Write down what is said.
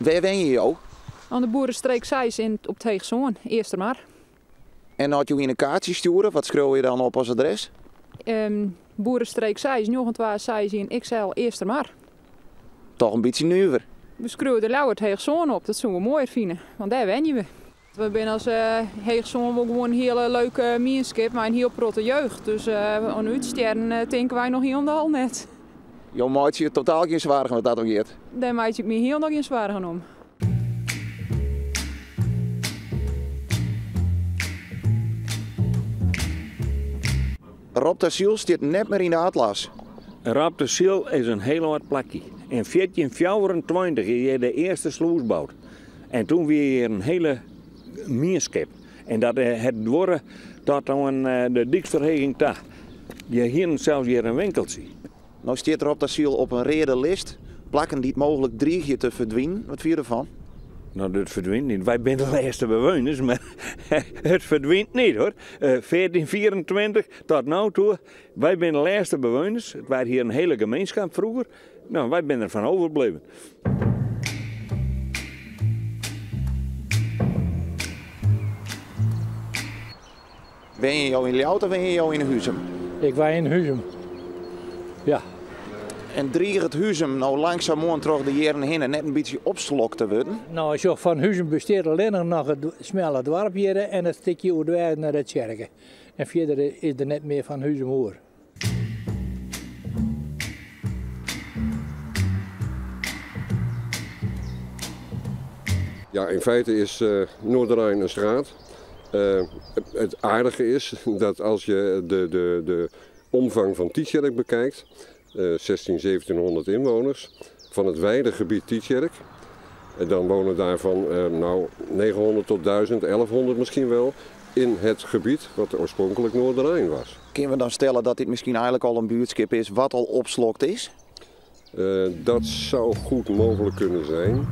Waar wen je jou? Aan de Boerenstreek 6 op Tegenzoon, eerste maar. En had je in een kaartje sturen, wat schreeuw je dan op als adres? Boerenstreek 6, 6 in XL, eerste maar. Toch een beetje nuver. We schreeuwen de Lauwert Heegzoon op, dat zullen we mooier vinden, want daar wen je we. We zijn als Heegzoon wel gewoon een hele leuke mierskip, maar een heel protte jeugd. Dus aan uitsterren denken wij nog helemaal net. Jouw maatje je totaal geen zwaar wat dat ook geeft. Daar maak ik me heel nog in zwaar gaan om. Rob de Ziel zit net meer in de atlas. Rob de Ziel is een heel hard plakje. In 1424 is hij de eerste sluis gebouwd. En toen weer hier een hele mierskip. En dat het worden tot aan de dijksverheging daar. Je hier zelfs hier een winkeltje. Nou staat Rob de Ziel op een rede list. Plakken die het mogelijk dreigen te verdwijnen. Wat vind je ervan? Nou, dat verdwijnt niet. Wij zijn de laatste bewoners, maar het verdwijnt niet hoor. 1424 tot nu toe, wij zijn de laatste bewoners. Het was hier een hele gemeenschap vroeger. Nou, wij zijn er van overgebleven. Ben je jou in Ljout of ben je jou in Huzum? Ik was in Huzum. Ja. En dreigt het Huzum nou langzamerhand terug de jaren heen en net een beetje opslokt te worden? Nou, als je van Huzum besteedt alleen nog het smelle dorp hier en het stukje Oudwijk naar het kerken. En verder is er net meer van Huzum hoor. Ja, in feite is Noorderrijn een straat. Het aardige is dat als je de omvang van Tietjerk bekijkt, 1700 inwoners, van het wijde gebied Tietjerk, dan wonen daarvan 900 tot 1000, 1100 misschien wel, in het gebied wat oorspronkelijk Noorderrijn was. Kunnen we dan stellen dat dit misschien eigenlijk al een buurtschap is wat al opslokt is? Dat zou goed mogelijk kunnen zijn.